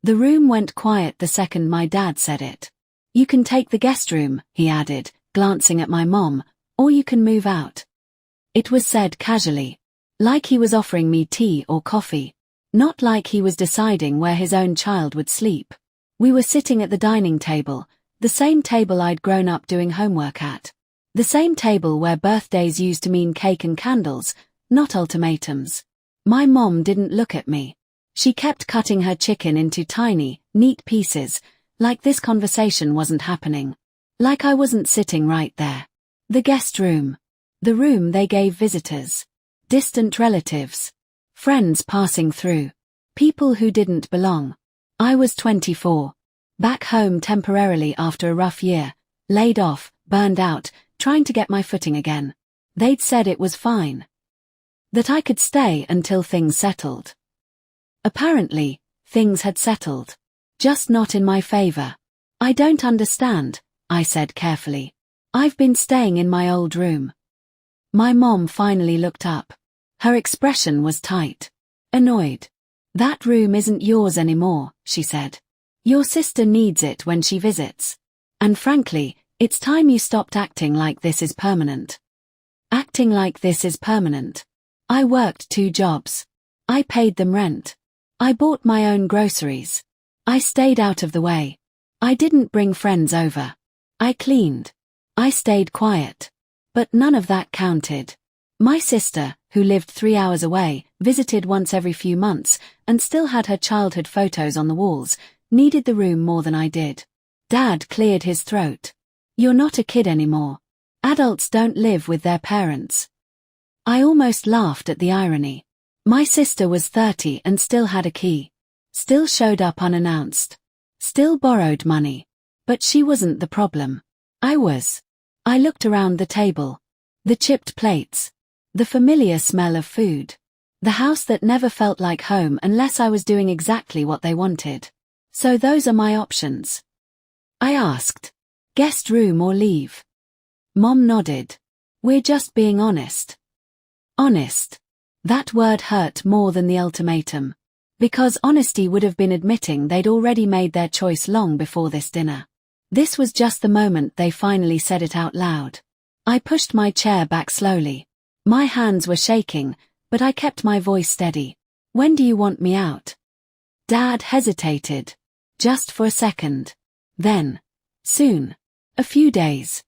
The room went quiet the second my dad said it. "You can take the guest room," he added, glancing at my mom, "or you can move out." It was said casually, like he was offering me tea or coffee, not like he was deciding where his own child would sleep. We were sitting at the dining table, the same table I'd grown up doing homework at. The same table where birthdays used to mean cake and candles, not ultimatums. My mom didn't look at me. She kept cutting her chicken into tiny, neat pieces, like this conversation wasn't happening. Like I wasn't sitting right there. The guest room. The room they gave visitors. Distant relatives. Friends passing through. People who didn't belong. I was 24. Back home temporarily after a rough year. Laid off, burned out, trying to get my footing again. They'd said it was fine. That I could stay until things settled. Apparently, things had settled. Just not in my favor. "I don't understand," I said carefully. "I've been staying in my old room." My mom finally looked up. Her expression was tight. Annoyed. "That room isn't yours anymore," she said. "Your sister needs it when she visits. And frankly, it's time you stopped acting like this is permanent." Acting like this is permanent. I worked 2 jobs. I paid them rent. I bought my own groceries. I stayed out of the way. I didn't bring friends over. I cleaned. I stayed quiet. But none of that counted. My sister, who lived 3 hours away, visited once every few months, and still had her childhood photos on the walls, needed the room more than I did. Dad cleared his throat. "You're not a kid anymore. Adults don't live with their parents." I almost laughed at the irony. My sister was 30 and still had a key. Still showed up unannounced. Still borrowed money. But she wasn't the problem. I was. I looked around the table. The chipped plates. The familiar smell of food. The house that never felt like home unless I was doing exactly what they wanted. "So those are my options?" I asked. "Guest room or leave?" Mom nodded. "We're just being honest." Honest. That word hurt more than the ultimatum. Because honesty would have been admitting they'd already made their choice long before this dinner. This was just the moment they finally said it out loud. I pushed my chair back slowly. My hands were shaking, but I kept my voice steady. "When do you want me out?" Dad hesitated. Just for a second. Then. "Soon. A few days."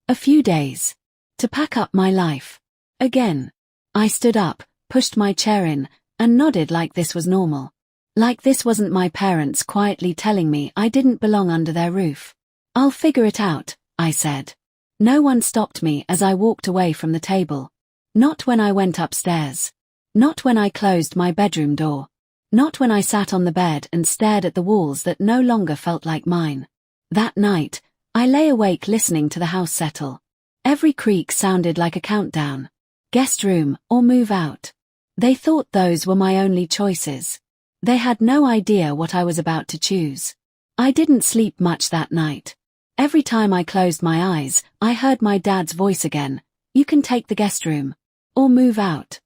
A few days. To pack up my life. Again. I stood up, pushed my chair in, and nodded like this was normal. Like this wasn't my parents quietly telling me I didn't belong under their roof. "I'll figure it out," I said. No one stopped me as I walked away from the table. Not when I went upstairs. Not when I closed my bedroom door. Not when I sat on the bed and stared at the walls that no longer felt like mine. That night, I lay awake listening to the house settle. Every creak sounded like a countdown. Guest room or move out. They thought those were my only choices. They had no idea what I was about to choose. I didn't sleep much that night. Every time I closed my eyes, I heard my dad's voice again. "You can take the guest room. Or move out."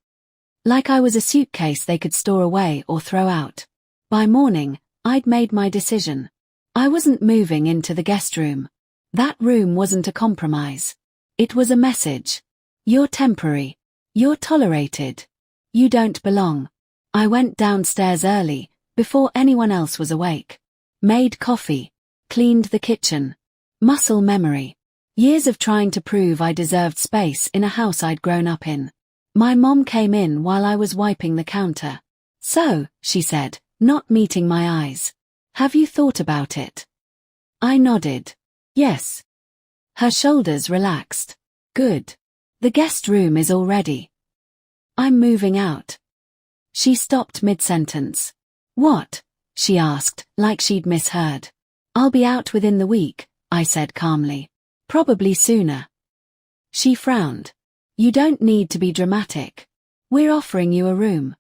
Like I was a suitcase they could store away or throw out. By morning, I'd made my decision. I wasn't moving into the guest room. That room wasn't a compromise. It was a message. "You're temporary. You're tolerated. You don't belong." I went downstairs early, before anyone else was awake. Made coffee. Cleaned the kitchen. Muscle memory. Years of trying to prove I deserved space in a house I'd grown up in. My mom came in while I was wiping the counter. "So," she said, not meeting my eyes. "Have you thought about it?" I nodded. "Yes." Her shoulders relaxed. "Good. The guest room is all ready." "I'm moving out." She stopped mid-sentence. "What?" she asked, like she'd misheard. "I'll be out within the week," I said calmly. "Probably sooner." She frowned. "You don't need to be dramatic. We're offering you a room."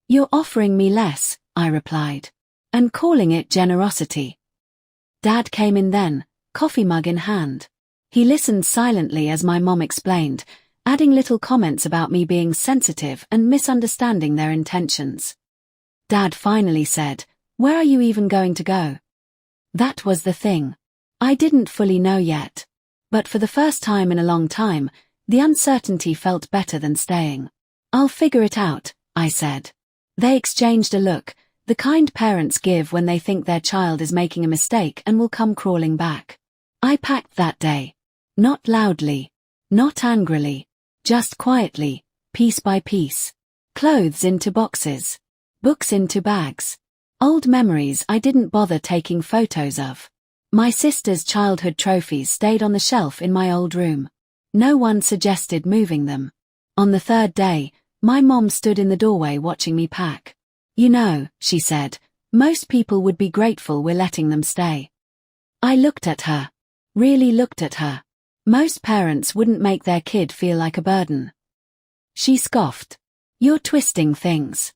"You're offering me less," I replied. "And calling it generosity." Dad came in then, coffee mug in hand. He listened silently as my mom explained, adding little comments about me being sensitive and misunderstanding their intentions. Dad finally said, Where are you even going to go? That was the thing. I didn't fully know yet. But for the first time in a long time, the uncertainty felt better than staying. I'll figure it out, I said. They exchanged a look, the kind parents give when they think their child is making a mistake and will come crawling back. I packed that day. Not loudly. Not angrily. Just quietly, piece by piece. Clothes into boxes. Books into bags. Old memories I didn't bother taking photos of. My sister's childhood trophies stayed on the shelf in my old room. No one suggested moving them. On the third day, my mom stood in the doorway watching me pack. You know, she said, most people would be grateful we're letting them stay. I looked at her. Really looked at her. Most parents wouldn't make their kid feel like a burden. She scoffed. You're twisting things.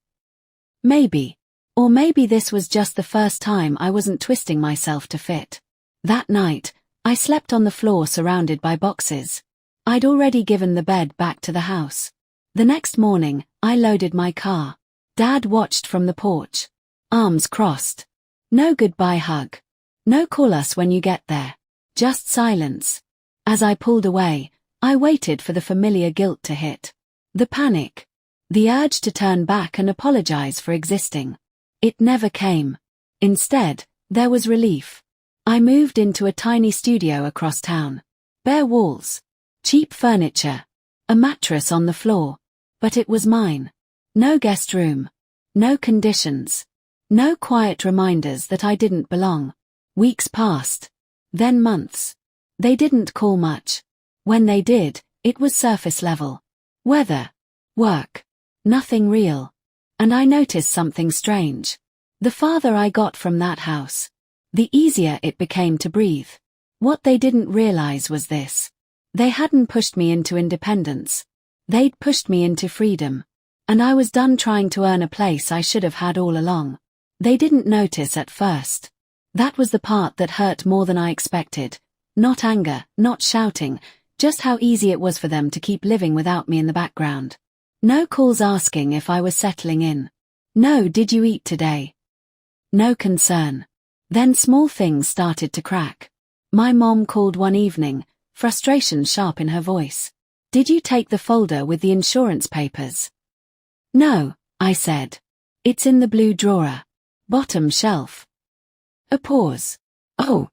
Maybe. Or maybe this was just the first time I wasn't twisting myself to fit. That night, I slept on the floor surrounded by boxes. I'd already given the bed back to the house. The next morning, I loaded my car. Dad watched from the porch. Arms crossed. No goodbye hug. No call us when you get there. Just silence. As I pulled away, I waited for the familiar guilt to hit. The panic. The urge to turn back and apologize for existing. It never came. Instead, there was relief. I moved into a tiny studio across town. Bare walls. Cheap furniture. A mattress on the floor. But it was mine. No guest room. No conditions. No quiet reminders that I didn't belong. Weeks passed. Then months. They didn't call much. When they did, it was surface level. Weather. Work. Nothing real. And I noticed something strange. The farther I got from that house, the easier it became to breathe. What they didn't realize was this. They hadn't pushed me into independence. They'd pushed me into freedom. And I was done trying to earn a place I should have had all along. They didn't notice at first. That was the part that hurt more than I expected. Not anger, not shouting, just how easy it was for them to keep living without me in the background. No calls asking if I was settling in. No, did you eat today? No concern. Then small things started to crack. My mom called one evening, frustration sharp in her voice. Did you take the folder with the insurance papers? No, I said. It's in the blue drawer. Bottom shelf. A pause. Oh.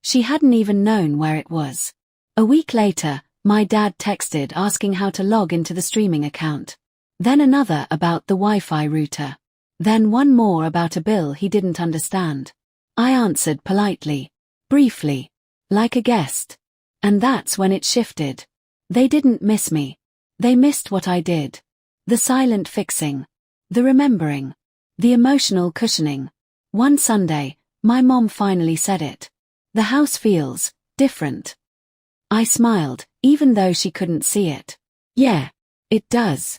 She hadn't even known where it was. A week later, my dad texted asking how to log into the streaming account. Then another about the Wi-Fi router. Then one more about a bill he didn't understand. I answered politely. Briefly. Like a guest. And that's when it shifted. They didn't miss me. They missed what I did. The silent fixing. The remembering. The emotional cushioning. One Sunday, my mom finally said it. The house feels different. I smiled, even though she couldn't see it. Yeah, it does.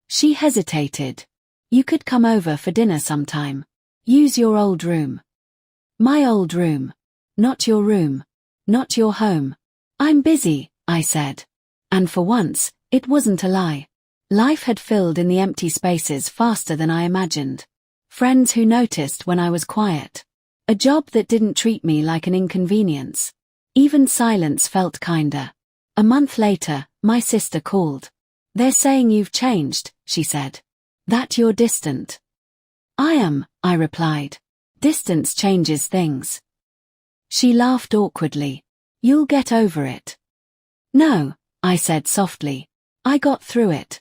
She hesitated. You could come over for dinner sometime. Use your old room. My old room. Not your room. Not your home. I'm busy, I said. And for once, it wasn't a lie. Life had filled in the empty spaces faster than I imagined. Friends who noticed when I was quiet. A job that didn't treat me like an inconvenience. Even silence felt kinder. A month later, my sister called. They're saying you've changed, she said. That you're distant. I am, I replied. Distance changes things. She laughed awkwardly. You'll get over it. No, I said softly. I got through it.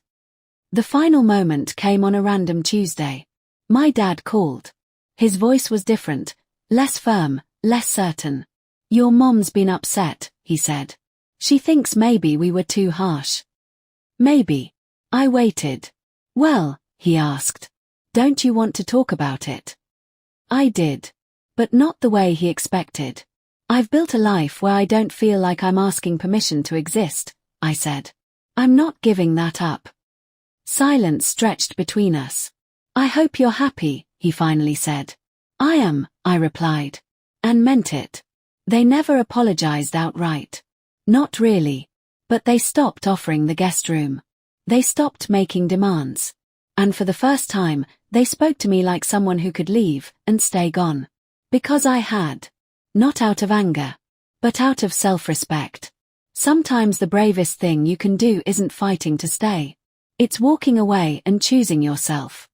The final moment came on a random Tuesday. My dad called. His voice was different, less firm, less certain. Your mom's been upset, he said. She thinks maybe we were too harsh. Maybe. I waited. Well, he asked. Don't you want to talk about it? I did. But not the way he expected. I've built a life where I don't feel like I'm asking permission to exist, I said. I'm not giving that up. Silence stretched between us. I hope you're happy, he finally said. I am, I replied. And meant it. They never apologized outright. Not really. But they stopped offering the guest room. They stopped making demands. And for the first time, They spoke to me like someone who could leave and stay gone. Because I had. Not out of anger. But out of self-respect. Sometimes the bravest thing you can do isn't fighting to stay. It's walking away and choosing yourself.